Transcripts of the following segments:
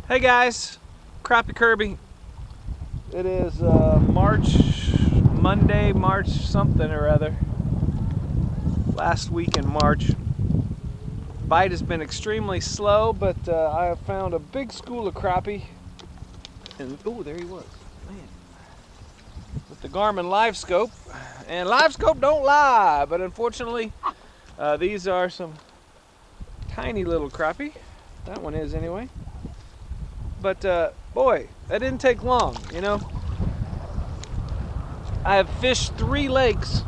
Hey guys, Crappie Kirby. It is Monday, March something or other. Last week in March. Bite has been extremely slow, but I have found a big school of crappie. And oh, there he was, man. With the Garmin Live Scope, and Live Scope don't lie. But unfortunately, these are some tiny little crappie. That one is anyway. But boy, that didn't take long, you know. I have fished 3 lakes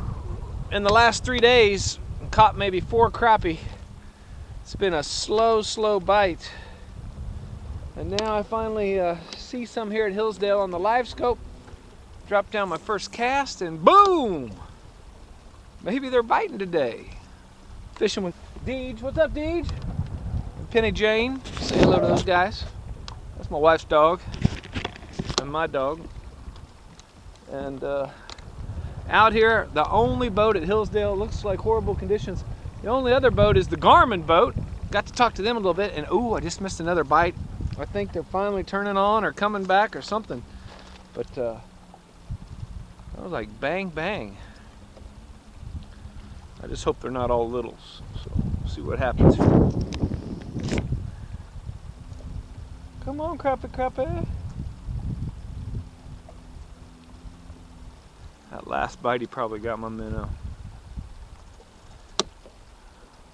in the last 3 days and caught maybe 4 crappie. It's been a slow bite. And now I finally see some here at Hillsdale on the Live Scope. Dropped down my first cast and boom! Maybe they're biting today. Fishing with Deej. What's up, Deej? And Penny Jane. Say hello to those guys. That's my wife's dog and my dog. And out here, the only boat at Hillsdale, looks like horrible conditions. The only other boat is the Garmin boat. Got to talk to them a little bit, and ooh, I just missed another bite. I think they're finally turning on or coming back or something. But that was like bang bang. I just hope they're not all littles. So we'll see what happens here. Come on, crappie. That last bite, he probably got my minnow.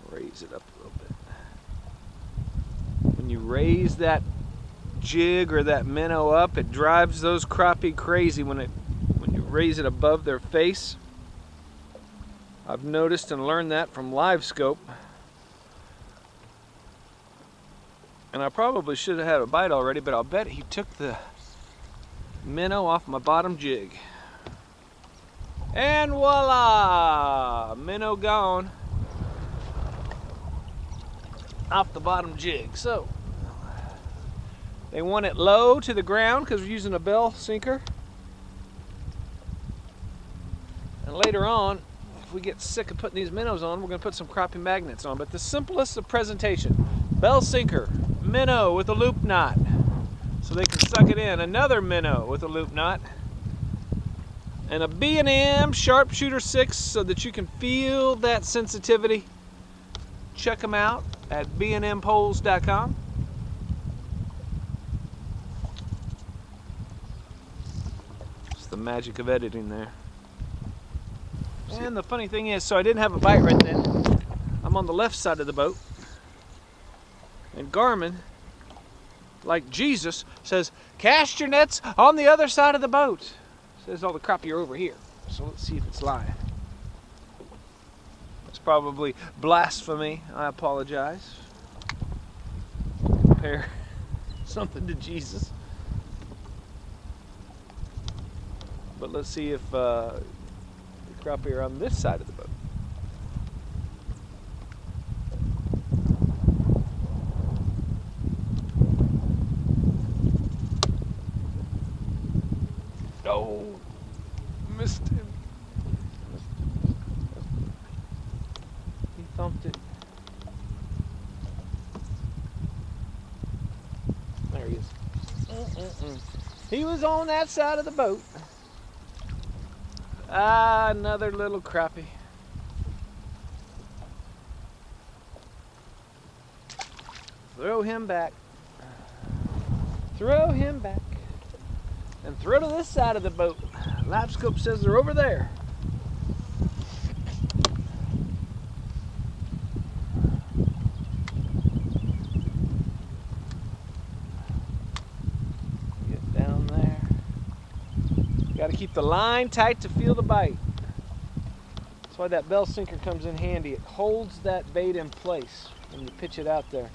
Raise it up a little bit. When you raise that jig or that minnow up, it drives those crappie crazy when you raise it above their face. I've noticed and learned that from Live Scope. And I probably should have had a bite already, but I'll bet he took the minnow off my bottom jig. And voila! Minnow gone off the bottom jig. So, they want it low to the ground because we're using a bell sinker. And later on, if we get sick of putting these minnows on, we're going to put some crappie magnets on. But the simplest of presentation, bell sinker, minnow with a loop knot so they can suck it in, another minnow with a loop knot, and a B&M Sharpshooter 6 so that you can feel that sensitivity. Check them out at bnmpoles.com. It's the magic of editing there. And the funny thing is, so I didn't have a bite right then. I'm on the left side of the boat. And Garmin, like Jesus, says, cast your nets on the other side of the boat. Says all the crappie are over here. So let's see if it's lying. It's probably blasphemy. I apologize. Compare something to Jesus. But let's see if the crappie are on this side of the boat. Oh, missed him. He thumped it. There he is. He was on that side of the boat. Ah, another little crappie. Throw him back. Throw him back. And throw to this side of the boat. Live Scope says they're over there. Get down there. Got to keep the line tight to feel the bite. That's why that bell sinker comes in handy. It holds that bait in place when you pitch it out there.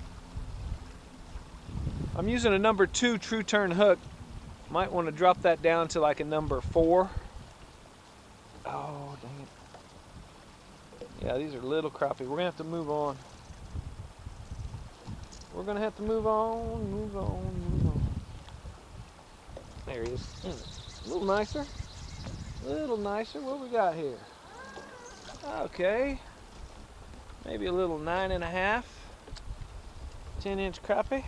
I'm using a number 2 true turn hook. Might want to drop that down to like a number 4. Oh, dang it. Yeah, these are little crappie. We're going to have to move on. We're going to have to move on. There he is. A little nicer. What we got here? Okay. Maybe a little 9.5. 10-inch crappie.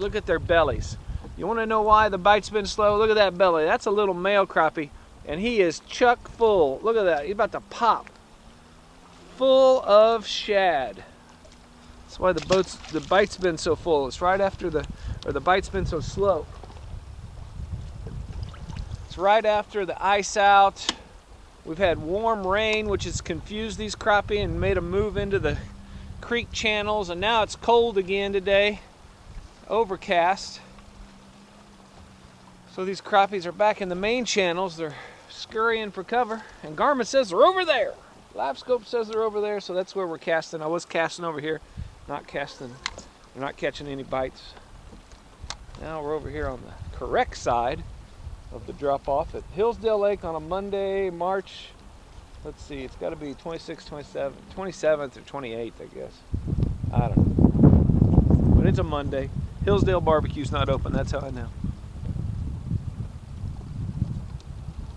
look at their bellies. You want to know why the bite's been slow? Look at that belly. That's a little male crappie, and he is chock full. Look at that. He's about to pop. Full of shad. That's why the bite's been so full. It's right after the bite's been so slow. It's right after the ice out. We've had warm rain, which has confused these crappie and made them move into the creek channels, and now it's cold again today, overcast. So these crappies are back in the main channels. They're scurrying for cover, and Garmin says they're over there. Live scope says they're over there, so that's where we're casting. I was casting over here, not casting. We're not catching any bites. Now we're over here on the correct side of the drop off at Hillsdale Lake on a Monday, March, let's see, it's got to be 26th, 27th or 28th, I guess. I don't know. But it's a Monday. Hillsdale barbecue's not open, that's how I know.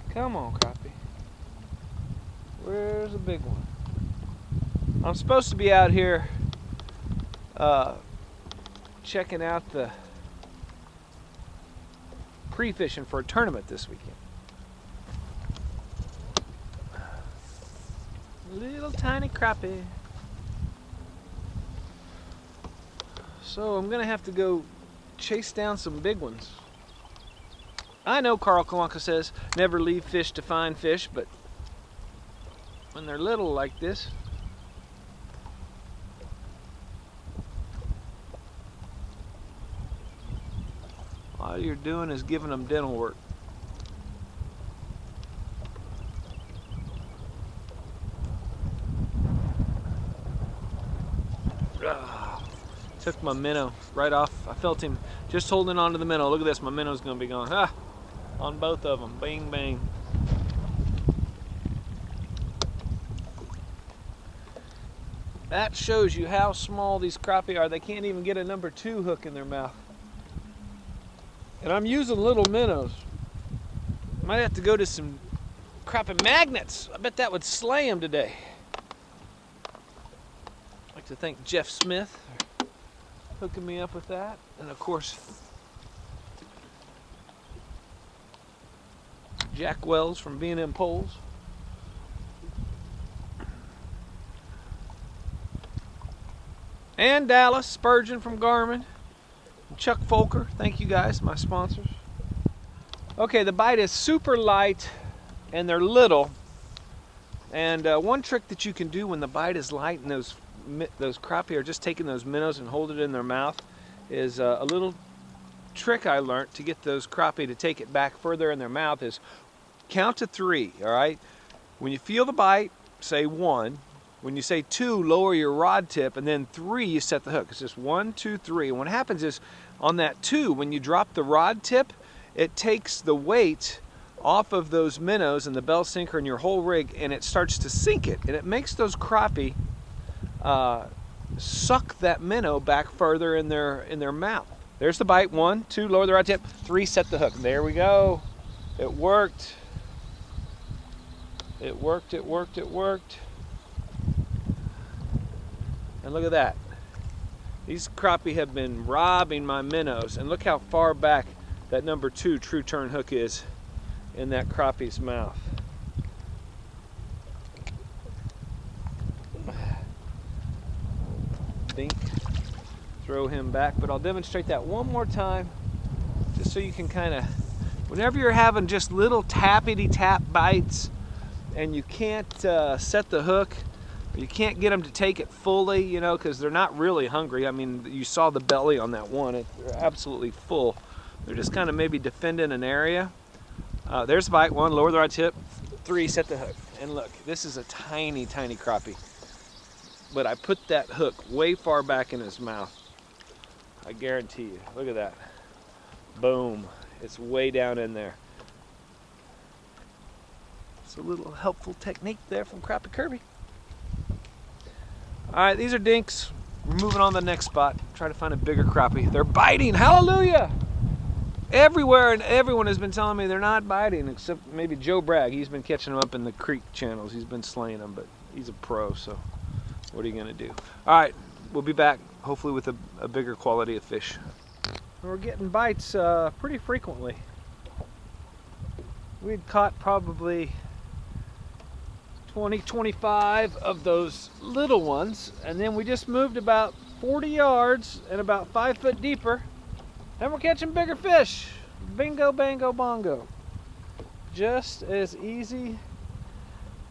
Come on, crappie. Where's the big one? I'm supposed to be out here checking out the pre-fishing for a tournament this weekend. Little tiny crappie. So I'm gonna have to go chase down some big ones. I know Carl Kawanka says never leave fish to find fish, but when they're little like this, all you're doing is giving them dental work. Took my minnow right off. I felt him just holding on to the minnow. Look at this, my minnow's gonna be gone. Ah, on both of them, bang, bang. That shows you how small these crappie are. They can't even get a number 2 hook in their mouth. And I'm using little minnows. Might have to go to some crappie magnets. I bet that would slay them today. I'd like to thank Jeff Smith for hooking me up with that. And of course, Jack Wells from B&M Poles. And Dallas Spurgeon from Garmin. Chuck Folker, thank you guys, my sponsors. Okay, the bite is super light and they're little. And one trick that you can do when the bite is light and those crappie are just taking those minnows and hold it in their mouth is a little trick I learned to get those crappie to take it back further in their mouth is count to 3, all right? When you feel the bite, say 1. When you say 2, lower your rod tip, and then 3, you set the hook. It's just 1, 2, 3. And what happens is, on that 2, when you drop the rod tip, it takes the weight off of those minnows and the bell sinker and your whole rig, and it starts to sink it. And it makes those crappie suck that minnow back further in their mouth. There's the bite. 1, 2, lower the rod tip. 3, set the hook. There we go. It worked. It worked, it worked, it worked. And look at that. These crappie have been robbing my minnows. And look how far back that number 2 true turn hook is in that crappie's mouth. Dink. Throw him back. But I'll demonstrate that one more time just so you can kind of, whenever you're having just little tappity-tap bites and you can't set the hook, you can't get them to take it fully, you know, because they're not really hungry. I mean, you saw the belly on that one. They're absolutely full. They're just kind of maybe defending an area. There's the bite. 1, lower the rod tip. 3, set the hook. And look, this is a tiny, tiny crappie. But I put that hook way far back in his mouth. I guarantee you. Look at that. Boom. It's way down in there. It's a little helpful technique there from Crappie Kirby. Alright, these are dinks. We're moving on to the next spot. Try to find a bigger crappie. They're biting. Hallelujah! Everywhere, and everyone has been telling me they're not biting, except maybe Joe Bragg. He's been catching them up in the creek channels. He's been slaying them, but he's a pro, so what are you going to do? Alright, we'll be back, hopefully with a bigger quality of fish. We're getting bites pretty frequently. We'd caught probably 20, 25 of those little ones, and then we just moved about 40 yards and about 5 foot deeper, and we're catching bigger fish. Bingo, bango, bongo. Just as easy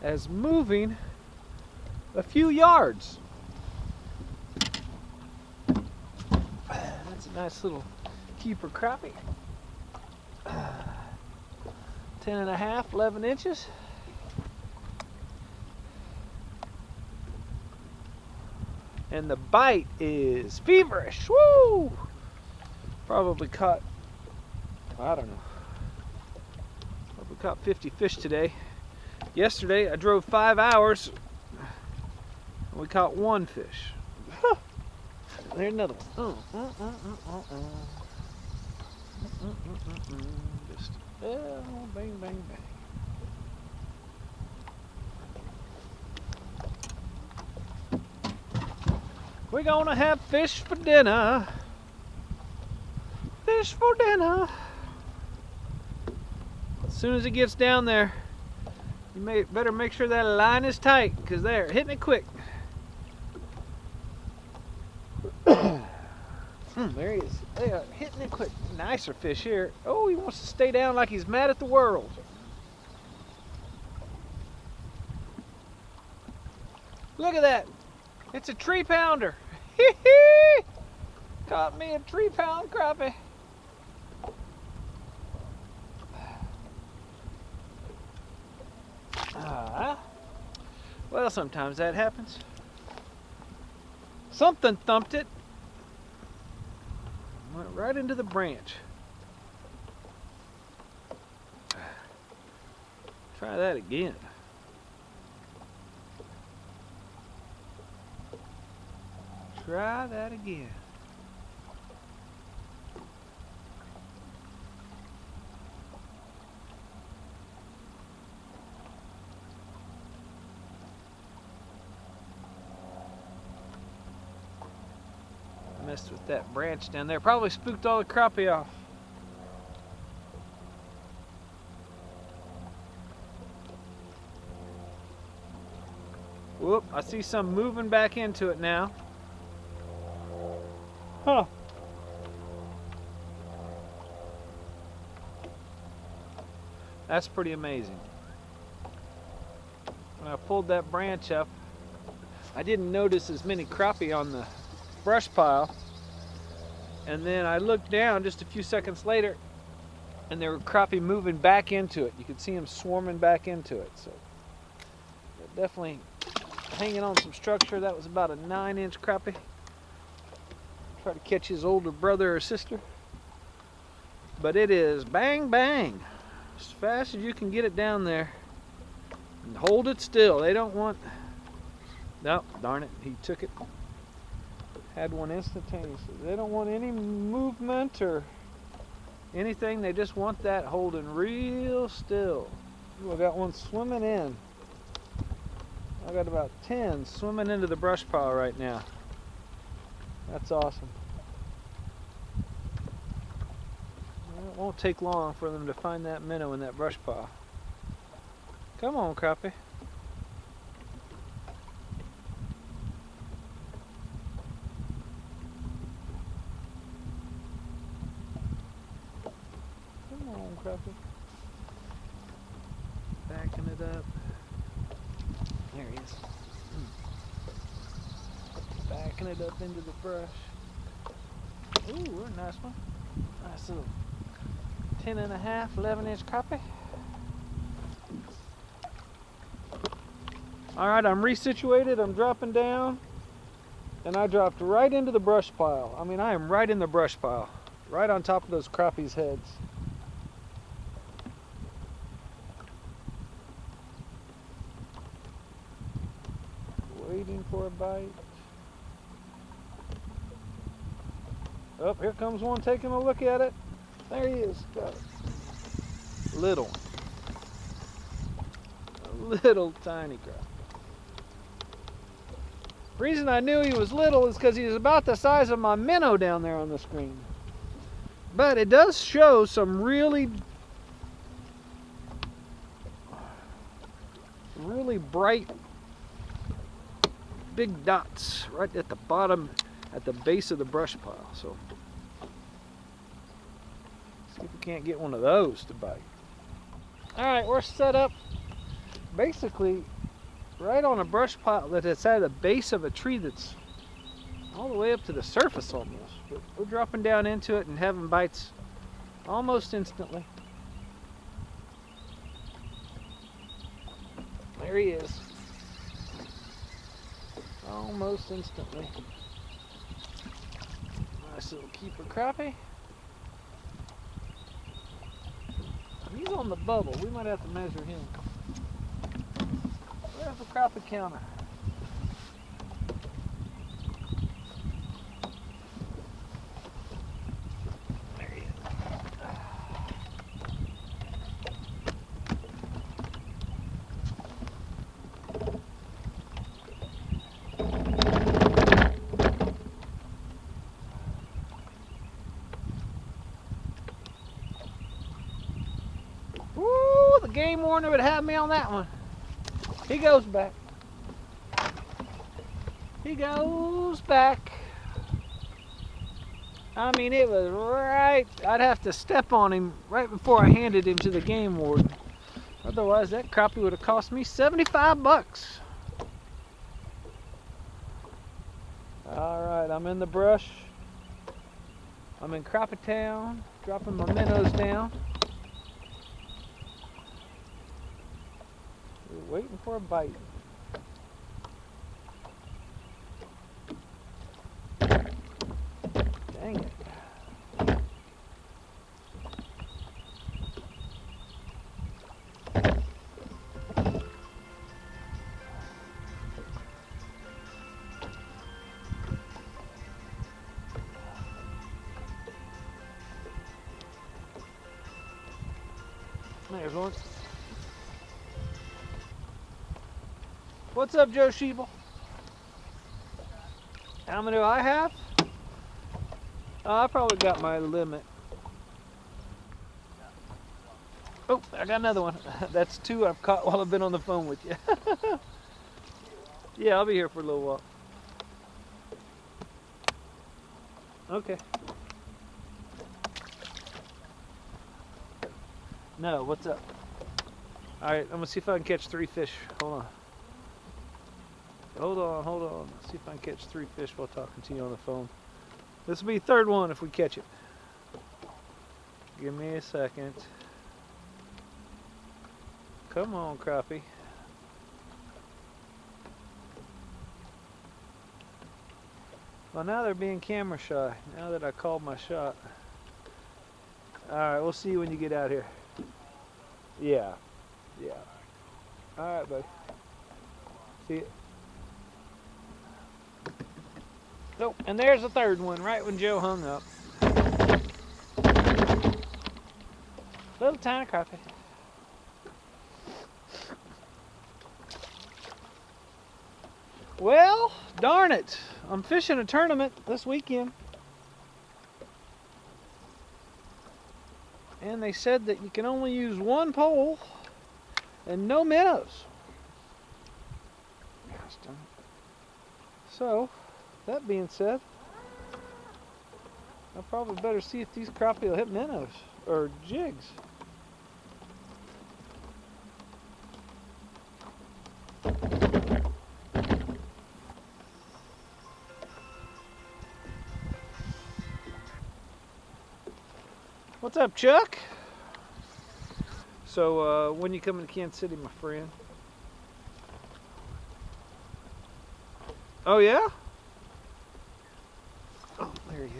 as moving a few yards. That's a nice little keeper crappie. 10 and a half, 11 inches. And the bite is feverish. Woo! Probably caught, I don't know, probably caught 50 fish today. Yesterday I drove 5 hours and we caught 1 fish. There's another one. Just bang, bang, bang. We're gonna have fish for dinner. Fish for dinner. As soon as it gets down there, you better make sure that line is tight, because they're hitting it quick. There he is. They are hitting it quick. Nicer fish here. Oh, he wants to stay down like he's mad at the world. Look at that. It's a 3-pounder. Caught me a 3-pound crappie. Well, sometimes that happens. Something thumped it. Went right into the branch. Try that again. Try that again. Messed with that branch down there. Probably spooked all the crappie off. Whoop, I see some moving back into it now. Huh. That's pretty amazing. When I pulled that branch up, I didn't notice as many crappie on the brush pile, and then I looked down just a few seconds later and there were crappie moving back into it. You could see them swarming back into it. So definitely hanging on some structure. That was about a 9-inch crappie. Try to catch his older brother or sister, but it is bang bang as fast as you can get it down there, and hold it still. They don't want, no, darn it, he took it. Had one instantaneously. They don't want any movement or anything. They just want that holding real still. Ooh, I got one swimming in. I got about 10 swimming into the brush pile right now. That's awesome. It won't take long for them to find that minnow in that brush pile. Come on, crappie. Crappie. Backing it up. There he is. Backing it up into the brush. Ooh, a nice one. Nice little 10 and a half, 11-inch crappie. Alright, I'm resituated. I'm dropping down. And I dropped right into the brush pile. I mean, I am right in the brush pile. Right on top of those crappie's heads. Waiting for a bite. Oh, here comes one taking a look at it. There he is. Got it. Little. A little tiny crab. The reason I knew he was little is because he was about the size of my minnow down there on the screen. But it does show some really bright big dots right at the bottom, at the base of the brush pile. So see if we can't get one of those to bite. All right, we're set up basically right on a brush pile that is at the base of a tree that's all the way up to the surface almost. But we're dropping down into it and having bites almost instantly. There he is. Almost instantly. Nice little keeper crappie. He's on the bubble. We might have to measure him. Where's the crappie counter? There he is. Woo, the game warner would have me on that one. He goes back. He goes back. I mean, it was right. I'd have to step on him right before I handed him to the game warden. Otherwise, that crappie would have cost me 75 bucks. All right, I'm in the brush. I'm in Crappie Town, dropping my minnows down. We're waiting for a bite. Dang it. There's one. What's up, Joe Sheeble? How many do I have? I probably got my limit. Oh, I got another one. That's two I've caught while I've been on the phone with you. Yeah, I'll be here for a little while. Okay. No, what's up? Alright, I'm gonna see if I can catch 3 fish. Hold on. Hold on. See if I can catch 3 fish while talking to you on the phone. This will be the third one if we catch it. Give me a second. Come on, crappie. Well, now they're being camera shy, now that I called my shot. Alright, we'll see you when you get out here. Yeah. Alright, buddy. See you. Oh, and there's the third one, right when Joe hung up. Little tiny crappie. Well, darn it. I'm fishing a tournament this weekend. And they said that you can only use 1 pole and no minnows. So, that being said, I probably better see if these crappie will hit minnows or jigs. What's up, Chuck? So, when you coming to Kansas City, my friend? Oh, yeah? Oh, there he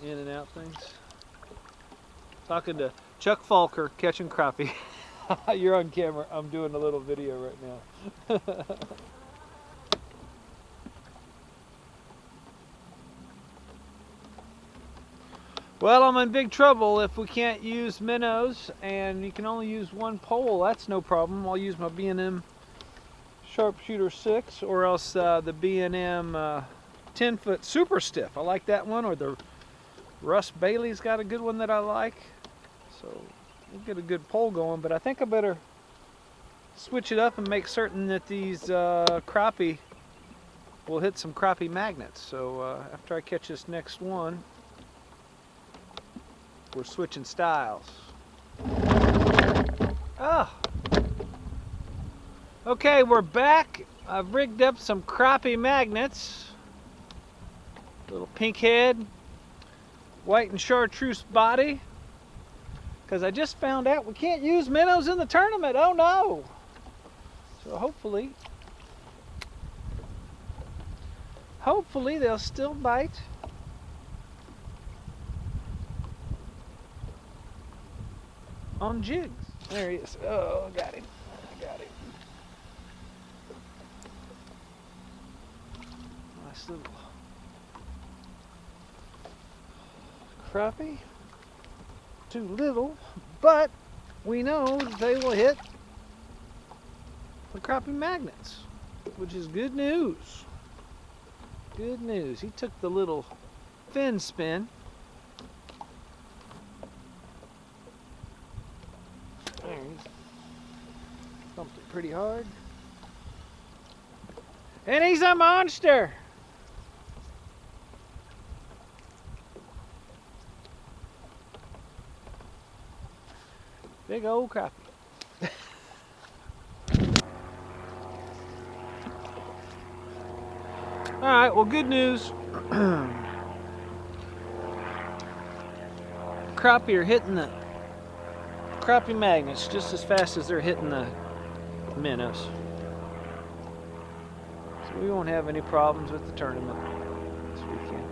is. In and out things. Talking to Chuck Falker, catching crappie. You're on camera. I'm doing a little video right now. Well, I'm in big trouble if we can't use minnows and you can only use 1 pole. That's no problem. I'll use my B&M Sharpshooter 6 or else the B&M 10-foot super stiff. I like that one, or the Russ Bailey's got a good one that I like. So we'll get a good pole going, but I think I better switch it up and make certain that these crappie will hit some crappie magnets. So after I catch this next one, we're switching styles. Oh. Okay, we're back. I've rigged up some crappie magnets. Little pink head, white and chartreuse body. Because I just found out we can't use minnows in the tournament. Oh no! So hopefully they'll still bite. On jigs. There he is. Oh, got him. I got him. Nice little crappie. Too little, but we know they will hit the crappie magnets, which is good news. Good news. He took the little fin spin. There he is. Thumped it pretty hard. And he's a monster! Big old crappie. Alright, well, good news. Crappie are hitting the crappie magnets just as fast as they're hitting the minnows. So we won't have any problems with the tournament this weekend.